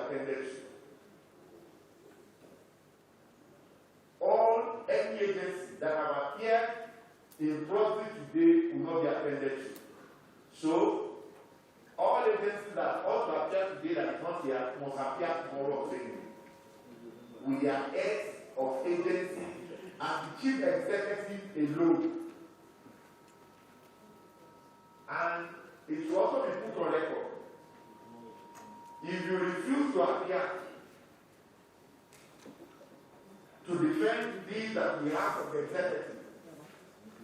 attended to. Any agencies that have appeared in process today will not be attended to. So, all agencies that ought to appear today that is not here must appear tomorrow or training with their heads of agency and the chief executive alone. And it will also be put on record. If you refuse to appear to defend these that we have of the executive,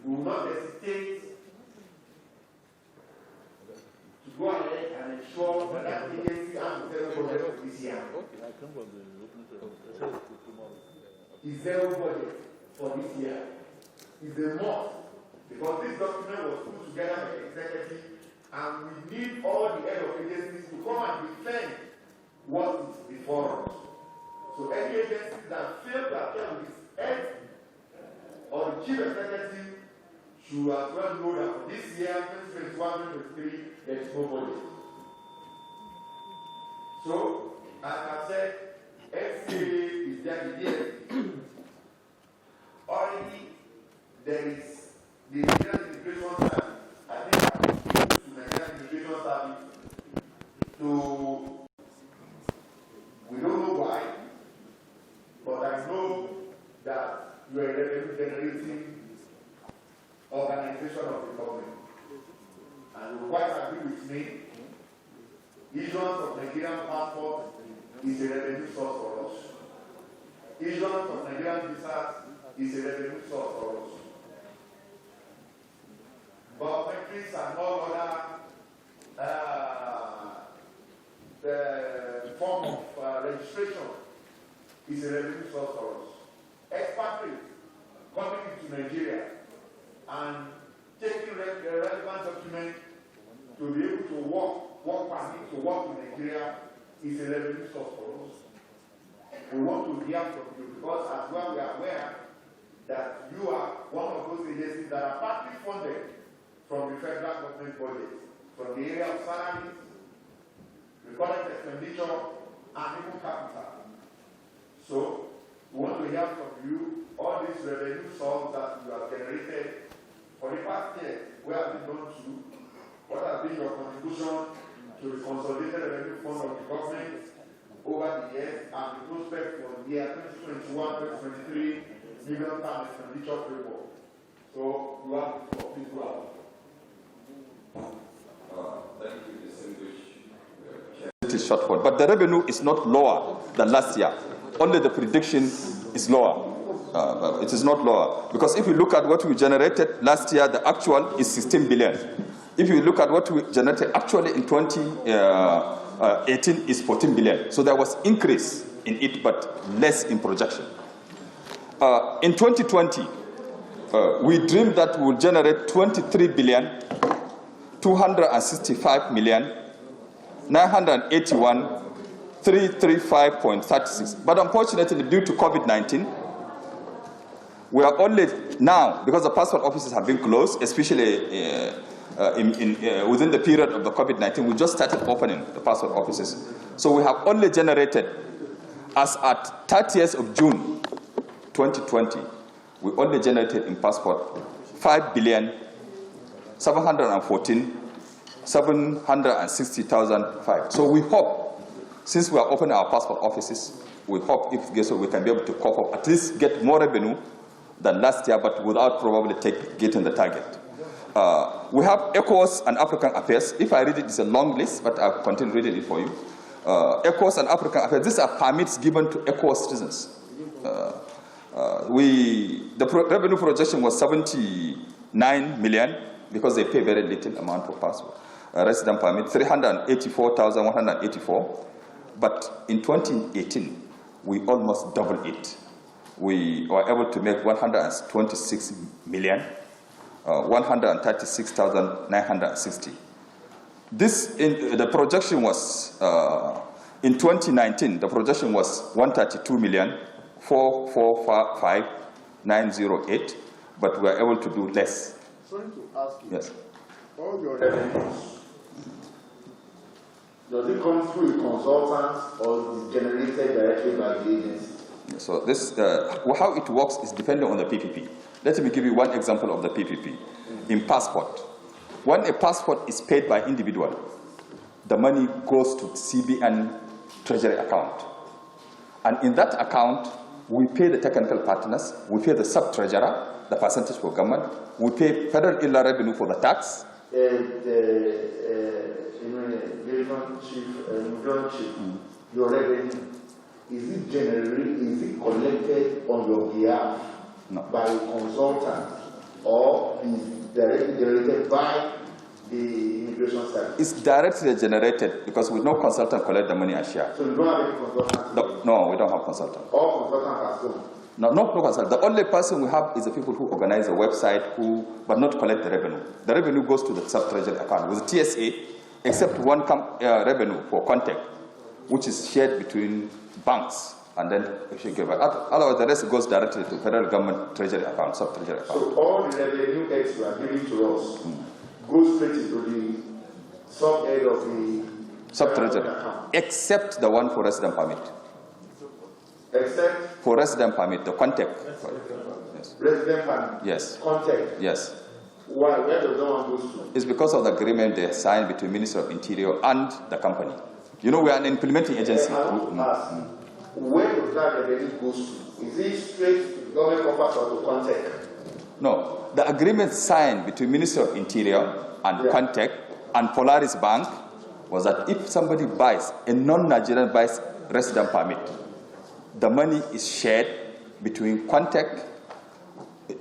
we will not hesitate to go ahead and ensure that that agency has zero budget for this year. Is zero budget for this year. Is a must, because this document was put together by the executive, and we need all the head of agencies to come and defend what is before us. So any agency that failed to appear with its head or the chief executive should as well know that for this year, 2021-2023, there is no budget. So, as I said, FCA is there, the DSP. Already, there is the Nigerian Immigration Service. I think I will give to Nigerian Immigration Service to, we don't know why, but I know that you are a revenue generating organization of the government. And you quite agree with me, issuance of Nigerian passport is a revenue source for us. Issuance of Nigerian visas is a revenue source for us. Biometrics and all other the form of registration is a revenue source for us. Expatriates coming into Nigeria and taking the relevant document to be able to work permit to work in Nigeria is a revenue source for us. We want to hear from you because as well we are aware that you are one of those agencies that are partly funded from the federal government budget, from the area of salaries, recorded expenditure, and even capital. So, we want to hear from you all these revenue sources that you have generated for the past year. Where have you gone to? What has been your contribution to the consolidated revenue fund of the government over the years and the prospect for the year 2021-2023 medium-term expenditure framework? So, you have the floor. Please go ahead. Thank you, distinguished. It is short one, but the revenue is not lower than last year. Only the prediction is lower. It is not lower because if you look at what we generated last year, the actual is 16 billion. If you look at what we generated actually in 2018 is 14 billion. So there was increase in it, but less in projection. In 2020, we dreamed that we would generate 23 billion, 265 million, 981, 335.36. But unfortunately, due to COVID-19, we are only now, because the passport offices have been closed, especially within the period of the COVID-19, we just started opening the passport offices. So we have only generated, as at 30th of June 2020, we only generated in passport 5 billion 714 760,005. So we hope, since we are opening our passport offices, we hope if we can be able to cope up, at least get more revenue than last year, but without probably getting the target. We have ECOWAS and African Affairs. If I read it, it's a long list, but I'll continue reading it for you. ECOWAS and African Affairs, these are permits given to ECOWAS citizens. The revenue projection was 79 million because they pay very little amount for passport. Resident permit 384,184, but in 2018 we almost doubled it. We were able to make 126 million, 136,960. This the projection was in 2019. The projection was 132 million, 445,908, but we were able to do less. Sorry to ask you. Yes. All your revenues, Does it come through a consultant or is it generated directly by the agency? So this, how it works is depending on the PPP. Let me give you one example of the PPP. In passport, when a passport is paid by individual, the money goes to CBN treasury account. And in that account, we pay the technical partners, we pay the sub-treasurer, the percentage for government, we pay federal inland revenue for the tax. Your revenue, is it collected on your behalf by a consultant or is directly generated by the immigration service? It's directly generated because with no consultant collect the money and share. So you don't have any consultant? No, we don't have consultant. All consultants are sold? No consultant. The only person we have is the people who organize the website, but not collect the revenue. The revenue goes to the sub-treasury account with TSA, except one revenue for contact, which is shared between banks, and then we should give it. Otherwise, the rest goes directly to federal government treasury account, sub-treasury account. So all the revenue X you are giving to us goes straight into the sub-head of the sub-treasury account, except the one for resident permit. Except for resident permit, the contact. Yes. Resident permit. Yes. Contact. Yes. Why? Where does that one go to? It's because of the agreement they signed between Ministry of Interior and the company. You know, we are an implementing agency. Where does that revenue go to? Is it straight to the government coffers or to contact? No. The agreement signed between Ministry of Interior and Contact and Polaris Bank was that if somebody buys, a non-Nigerian buys resident permit, the money is shared between Contact,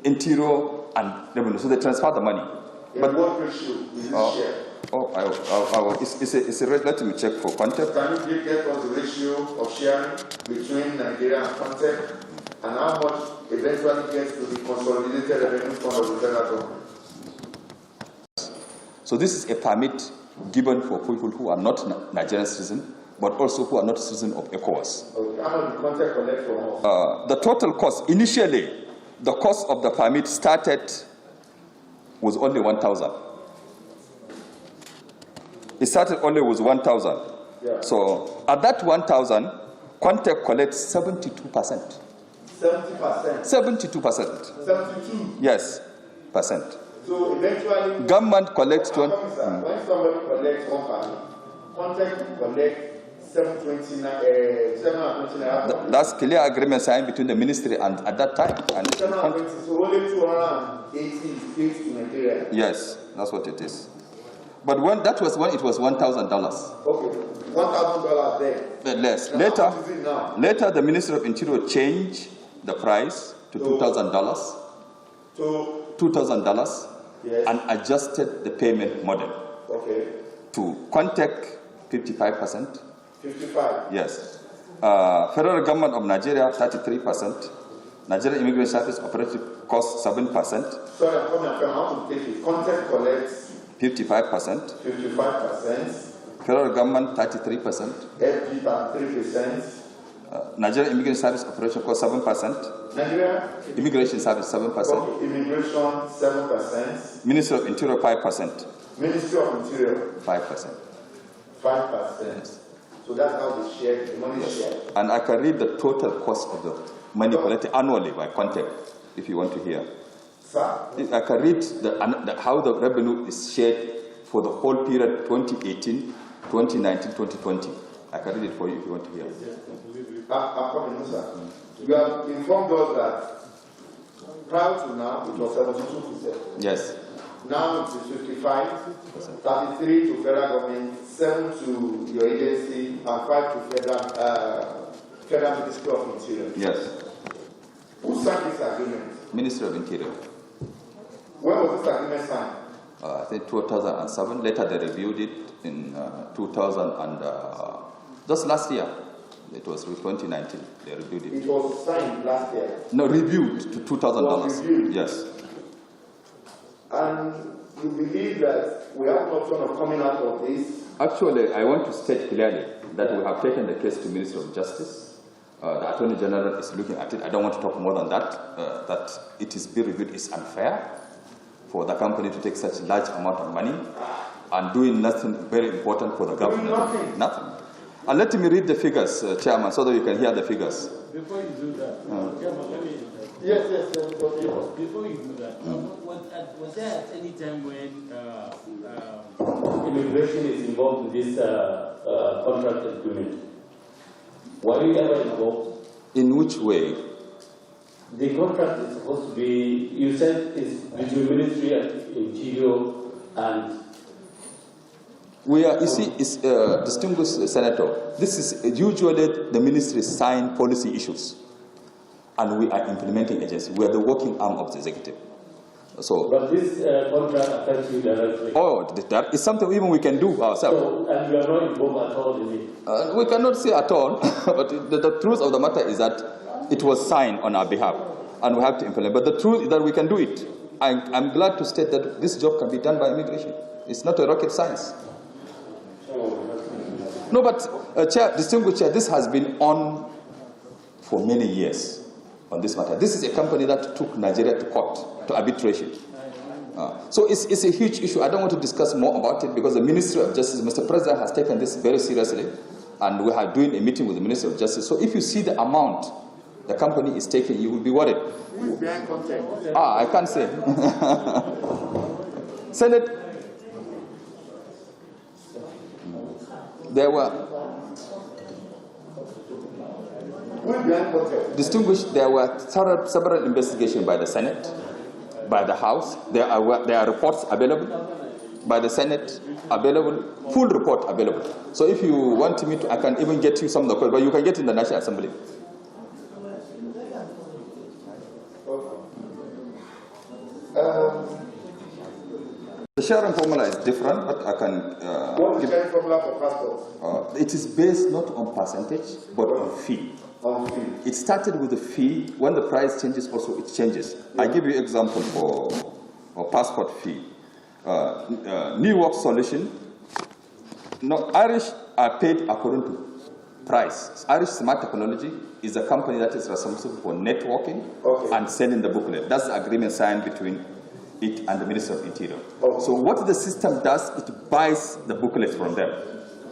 Interior, and revenue. So they transfer the money. But what ratio is it shared? Let me check for Contact. Can you get us the ratio of sharing between Nigeria and Contact, and how much eventually gets to the consolidated revenue fund of the federal government? So this is a permit given for people who are not Nigerian citizens, but also who are not citizens of ECOWAS. Okay. How much did Contact collect from us? The total cost, initially, the cost of the permit started was only 1,000. It started only with 1,000. Yeah. So at that 1,000, Contact collects 72%. 70%? 72%. 72? Yes, percent. So eventually, government collects 20. When somebody collects 1 permit, Contact will collect 729. That's clear agreement signed between the ministry and at that time. And 720, so only 280 is paid to Nigeria. Yes, that's what it is. But when that was when it was $1,000. Okay, $1,000 there. But less. Now, how much is it now? Later, the Ministry of Interior changed the price to $2,000. To $2,000. Yes. And adjusted the payment model. Okay. To Contact 55%. 55. Yes. Federal Government of Nigeria 33%. Nigerian Immigration Service operative cost 7%. Sorry, I'm coming from how to take it. Contact collects 55%. 55%. Federal Government 33%. FG 3%. Nigerian Immigration Service operation cost 7%. Nigeria Immigration Service 7%. Okay, immigration 7%. Ministry of Interior 5%. Ministry of Interior 5%. 5%. So that's how they share the money shared. And I can read the total cost of the money collected annually by Contact, if you want to hear. Sir? I can read how the revenue is shared for the whole period 2018, 2019, 2020. I can read it for you if you want to hear. I'm coming, sir. You have informed us that prior to now it was 72%. Yes. Now it is 55, 33 to federal government, 7 to your agency, and 5 to federal Ministry of Interior. Yes. Who signed this agreement? Ministry of Interior. When was this agreement signed? I think 2007. Later they reviewed it in 2000 and just last year. It was 2019. They reviewed it. It was signed last year. No, reviewed to $2,000. Yes. And you believe that we have no option of coming out of this? Actually, I want to state clearly that we have taken the case to Ministry of Justice. The Attorney General is looking at it. I don't want to talk more than that. That it is being reviewed is unfair for the company to take such large amount of money and doing nothing very important for the government. Nothing. Nothing. And let me read the figures, Chairman, so that you can hear the figures. Before you do that, Chairman, let me... Yes. Before you do that, was there at any time when immigration is involved in this contract agreement? Were you ever involved? In which way? The contract is supposed to be, you said, is between Ministry of Interior and... We are, you see, distinguished Senator, this is usually the ministry sign policy issues, and we are implementing agency. We are the working arm of the executive. So, but this contract affects you directly. Oh, that is something even we can do ourselves. So, and you are not involved at all in it? We cannot say at all, but the truth of the matter is that it was signed on our behalf, and we have to implement. But the truth is that we can do it. I'm glad to state that this job can be done by immigration. It's not a rocket science. No, but distinguished Chair, this has been on for many years on this matter. This is a company that took Nigeria to court, to arbitration. So it's a huge issue. I don't want to discuss more about it because the Ministry of Justice, Mr. President, has taken this very seriously, and we are doing a meeting with the Ministry of Justice. So if you see the amount the company is taking, you will be worried. Who is behind contact? I can't say. Senate. There were distinguished. There were several investigations by the Senate, by the House. There are reports available by the Senate, available, full report available. So if you want me to, I can even get you some of the questions, but you can get in the National Assembly. The sharing formula is different, but I can... what is the sharing formula for passports? It is based not on percentage, but on fee. On fee. It started with a fee. When the price changes, also it changes. I give you example for passport fee. New Work Solution. No, Irish are paid according to price. Irish Smart Technology is a company that is responsible for networking and selling the booklet. That's the agreement signed between it and the Minister of Interior. So what the system does, it buys the booklets from them.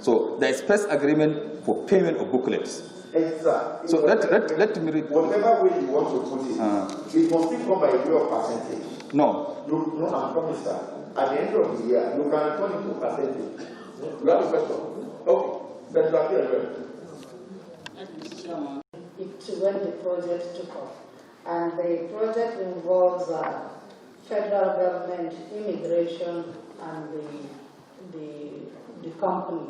So there is first agreement for payment of booklets. Exactly. So let me read. Whatever way you want to put it, it must still come by a way of percentage. No. No, I promise that. At the end of the year, you can turn it to percentage. You have a question? Okay. Then you are here. When the project took off. And the project involves federal government, immigration, and the company.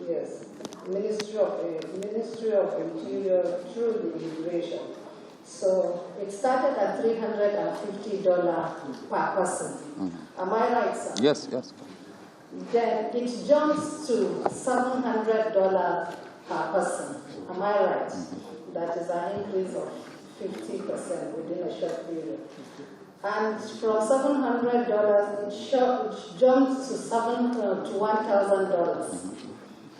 Yes, Ministry of Interior through the immigration. So it started at $350 per person. Am I right, sir? Yes, yes. Then it jumps to $700 per person. Am I right? That is an increase of 50% within a short period. And from $700, it jumps to $1,000.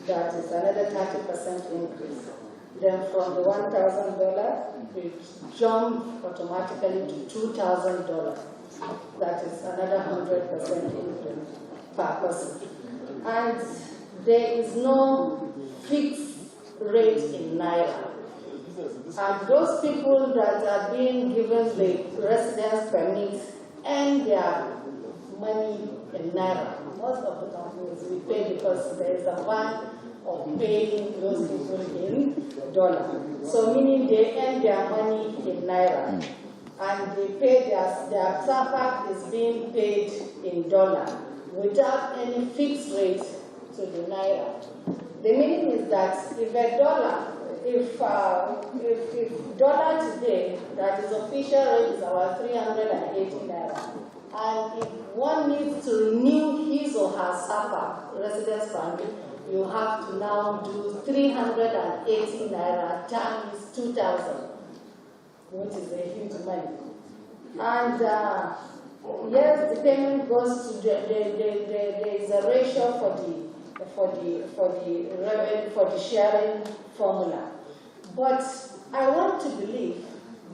That is another 30% increase. Then from the $1,000, it jumps automatically to $2,000. That is another 100% increase per person. And there is no fixed rate in Naira. And those people that are being given the residence permits and their money in Naira. Most of the companies we pay because there is a ban of paying those people in dollar. So meaning they earn their money in Naira. And they pay their SAPAC is being paid in dollar without any fixed rate to the Naira. The meaning is that if a dollar, if dollar today, that is official rate is about 380 Naira. And if one needs to renew his or her SAPA, residence permit, you have to now do 380 Naira times 2,000, which is a huge money. And yes, the payment goes to there is a ratio for the sharing formula. But I want to believe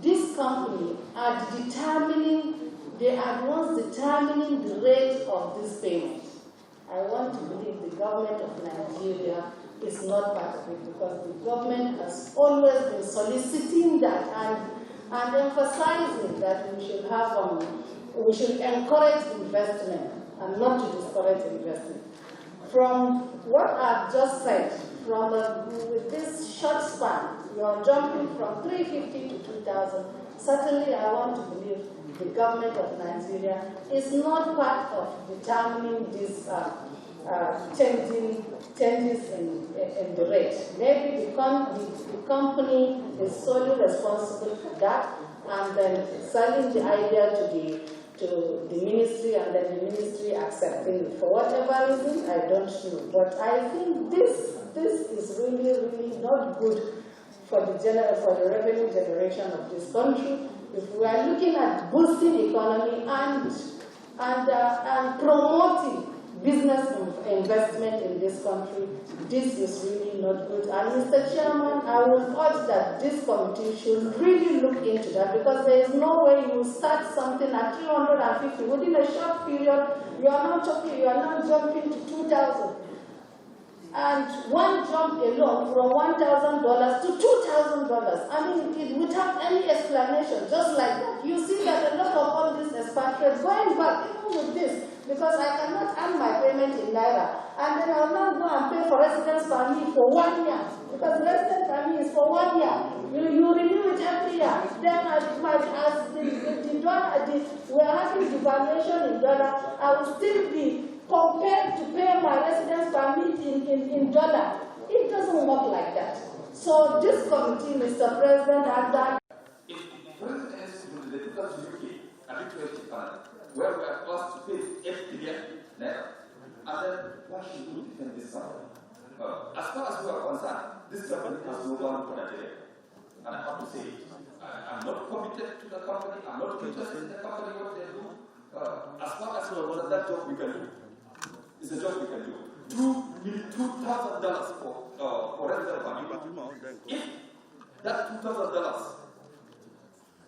this company are determining they are the ones determining the rate of this payment. I want to believe the government of Nigeria is not part of it, because the government has always been soliciting that and emphasizing that we should encourage investment and not to discourage investment. From what I've just said, with this short span, you are jumping from 350 to 2,000. Certainly, I want to believe the government of Nigeria is not part of determining these changes in the rate. Maybe the company is solely responsible for that, and then selling the idea to the ministry, and then the ministry accepting it. For whatever reason, I don't know. But I think this is really not good for the revenue generation of this country. If we are looking at boosting economy and promoting business investment in this country, this is really not good. And Mr. Chairman, I would urge that this committee should really look into that, because there is no way you start something at 350 within a short period. You are not jumping to 2,000. And one jump alone from $1,000 to $2,000. I mean, without any explanation, just like that. You see that a lot of all these expatriates going back, even with this, because I cannot earn my payment in Naira. And then I will not go and pay for residence permit for 1 year, because residence permit is for 1 year. You renew it every year. Then as the dollar, we are having devaluation in dollar, I will still be compared to pay my residence permit in dollar. It doesn't work like that. So this committee, Mr. President, has done. If the president has to do the because UK habituated fund, where we are forced to pay 8 billion naira, and then why should we defend this fund? As far as we are concerned, this government has no value for Nigeria. And I have to say, I'm not committed to the company, I'm not interested in the company, what they do. As far as we are concerned, that job we can do. It's a job we can do. $2,000 for resident permit. If that $2,000,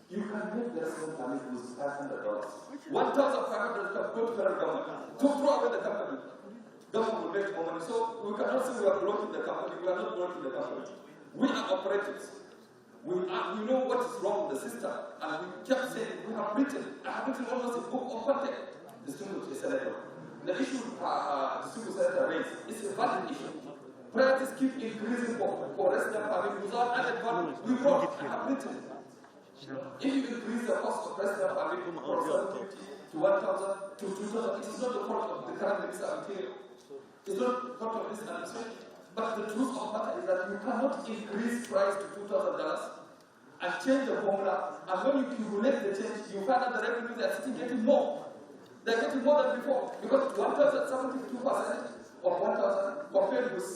you can make the resident permit with $500. $1,500 can go to the federal government to throw away the company. Government will make more money. So we cannot say we are blocking the company. We are not blocking the company. We are operators. We know what is wrong with the system, and we kept saying we have written. I have written almost a book on content. Distinguished Senator. The issue Distinguished Senator raised is a valid issue. Priorities keep increasing for resident permit without added value. We wrote, I have written. If you increase the cost of resident permit from 750 to 1,000 to 2,000, it is not the fault of the current Minister of Interior. It's not the fault of this administration. But the truth of the matter is that you cannot increase price to $2,000 and change the formula, and when you cumulate the change, you find that the revenues are still getting more. They're getting more than before, because 1,072% of 1,000 compared with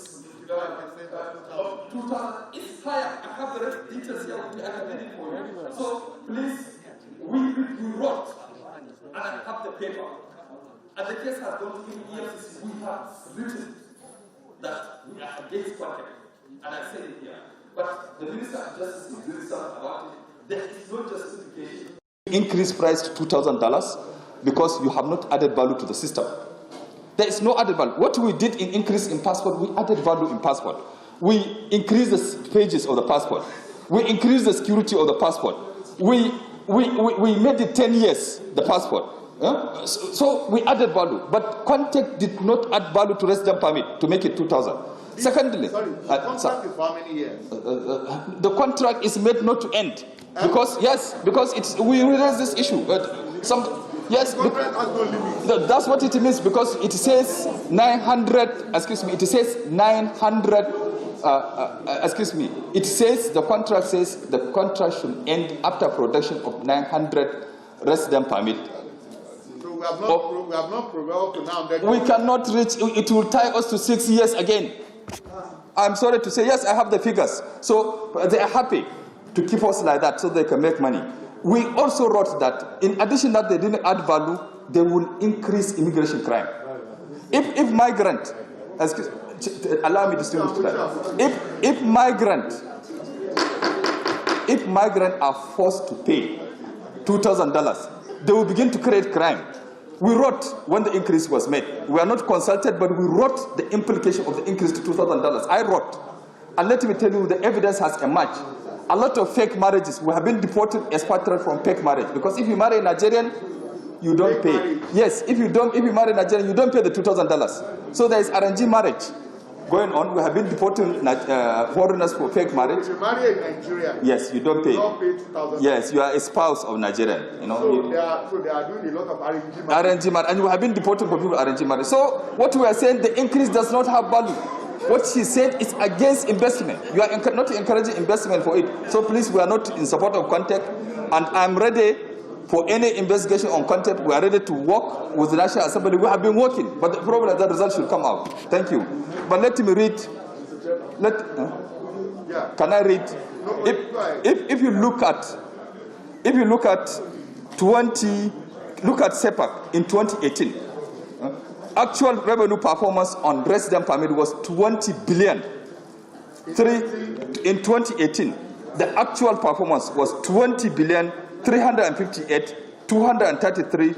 2,000 is higher. I have the details here, I can read it for you. So please, we wrote, and I have the paper, and the case has gone to the EFCC. We have written that we are against content, and I said it here. But the Minister of Justice is doing something about it. There is no justification. Increase price to $2,000 because you have not added value to the system. There is no added value. What we did in increase in passport, we added value in passport. We increased the pages of the passport. We increased the security of the passport. We made it 10 years, the passport. So we added value, but contact did not add value to resident permit to make it 2,000. Secondly, sorry, the contract is how many years? The contract is made not to end because it's we raise this issue. Yes, that's what it means, because it says 900. Excuse me. It says 900. Excuse me. It says the contract says the contract should end after production of 900 resident permit. So we have not progressed to now. We cannot reach. It will tie us to 6 years again. I'm sorry to say, yes, I have the figures. So they are happy to keep us like that so they can make money. We also wrote that in addition that they didn't add value, they will increase immigration crime. If migrant, allow me to distinguish that. If migrant are forced to pay $2,000, they will begin to create crime. We wrote when the increase was made. We are not consulted, but we wrote the implication of the increase to $2,000. I wrote. And let me tell you, the evidence has emerged. A lot of fake marriages, we have been deported expatriates from fake marriage. Because if you marry a Nigerian, you don't pay. Marriage. Yes, if you marry a Nigerian, you don't pay the $2,000. So there is arranged marriage going on. We have been deporting foreigners for fake marriage. If you marry a Nigerian, yes, you don't pay. You don't pay $2,000. Yes, you are a spouse of Nigerian. You know. So they are doing a lot of arranged marriage. Arranged marriage, and we have been deporting for people arranged marriage. So what we are saying, the increase does not have value. What she said is against investment. You are not encouraging investment for it. So please, we are not in support of contact, and I'm ready for any investigation on content. We are ready to work with the National Assembly. We have been working, but the problem is that the result should come out. Thank you. But let me read. Can I read? If you look at SEPAC in 2018, actual revenue performance on resident permit was 20 billion. In 2018, the actual performance was 20 billion. 358,233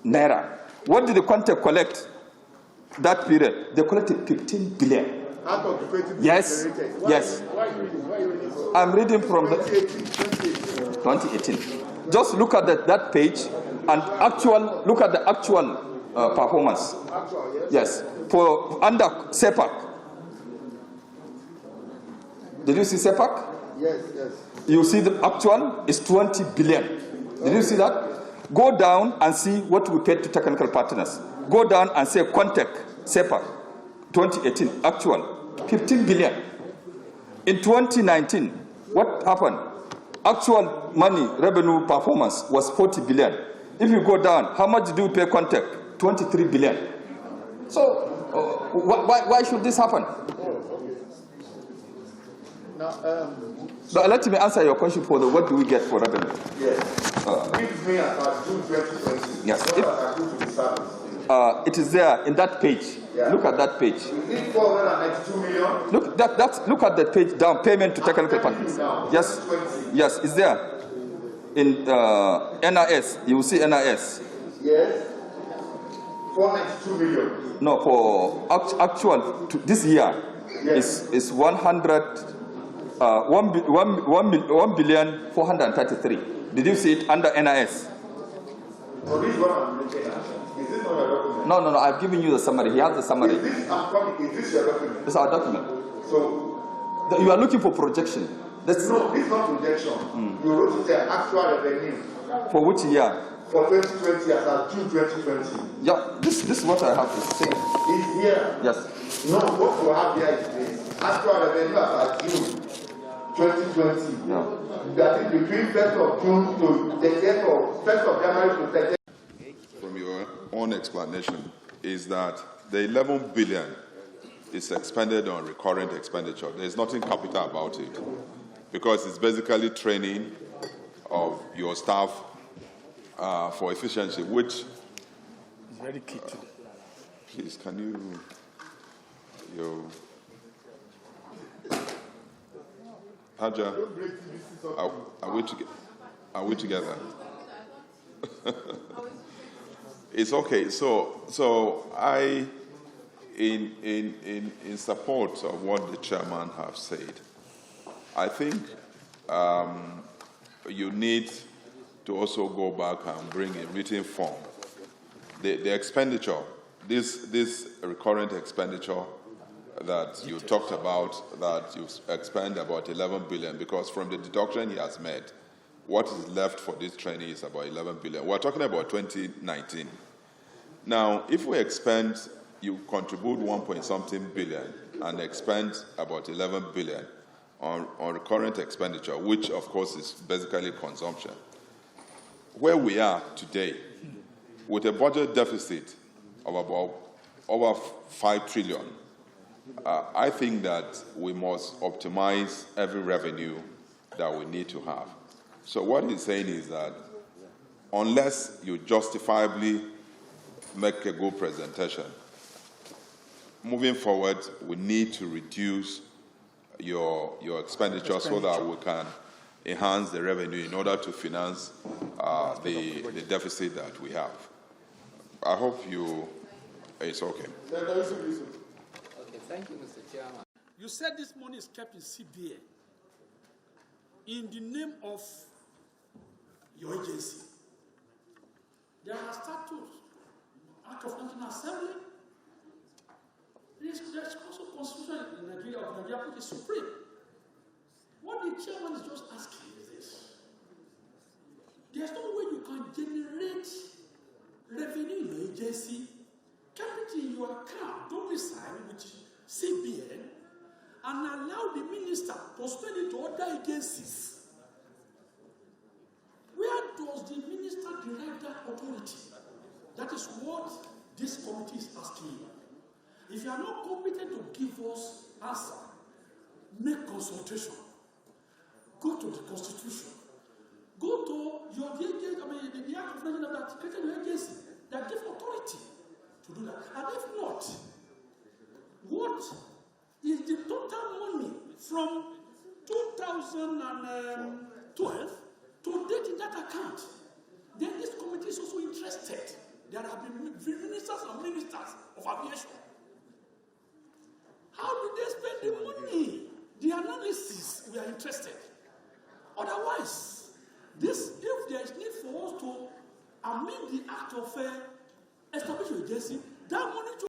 naira. What did the contact collect that period? They collected 15 billion. Out of the 20 billion. Yes, yes. Why are you reading? I'm reading from 2018. Just look at that page and look at the actual performance. Actual, yes. Yes, for under SEPAC. Did you see SEPAC? Yes, yes. You see the actual is 20 billion. Did you see that? Go down and see what we paid to technical partners. Go down and say contact, SEPA, 2018, actual, 15 billion. In 2019, what happened? Actual money, revenue performance was 40 billion. If you go down, how much do you pay contact? 23 billion. So, why should this happen? Now, but let me answer your question for what do we get for revenue? Yes. Give me about June 2020. Yes. It is there in that page. Yeah. Look at that page. You need 492 million. Look, look at that page down. Payment to technical partners. Yes. 2020. Yes, it's there. In NIS, you will see NIS. Yes. 492 million. No, for actual this year, yes. is 1,433. Did you see it under NIS? So this one I'm looking at. Is this not your document? No. I've given you the summary. He has the summary. Is this your document? It's our document. So you are looking for projection. No, this is not projection. You wrote it as actual revenue. For which year? For 2020, as of June 2020. Yeah, this is what I have to say. It's here. Yes. No, what you have here is this. Actual revenue as of June 2020. Yeah. That is between 1st of June to 30th of 1st of January to 30th. From your own explanation, is that the 11 billion is expended on recurrent expenditure. There is nothing capital about it, because it's basically training of your staff for efficiency, which is very key too. Please, can you Haja, are we together? It's okay. So I, in support of what the chairman have said, I think you need to also go back and bring in written form the expenditure, this recurrent expenditure that you talked about, that you expend about 11 billion, because from the deduction he has made, what is left for this training is about 11 billion. We're talking about 2019. Now, if we expend, you contribute 1.something billion and expend about 11 billion on recurrent expenditure, which of course is basically consumption. Where we are today, with a budget deficit of about over 5 trillion, I think that we must optimize every revenue that we need to have. So what he's saying is that unless you justifiably make a good presentation, moving forward, we need to reduce your expenditure so that we can enhance the revenue in order to finance the deficit that we have. I hope it's okay. Okay, thank you, Mr. Chairman. You said this money is kept in CBA in the name of your agency. There are statutes, Act of National Assembly. There's also constitution in Nigeria, which is supreme. What the chairman is just asking is this. There's no way you can generate revenue in your agency, keep it in your account, domicile with CBN, and allow the minister to spend it to other agencies. Where does the minister derive that authority? That is what this committee is asking you. If you are not competent to give us answer, make consultation. Go to the Constitution. Go to your agency, the Act of National that created your agency that gives authority to do that. And if not, what is the total money from 2012 to date in that account? Then this committee is also interested. There have been ministers and ministers of aviation. How did they spend the money? The analysis, we are interested. Otherwise, if there is need for us to amend the act of establishing agency, that money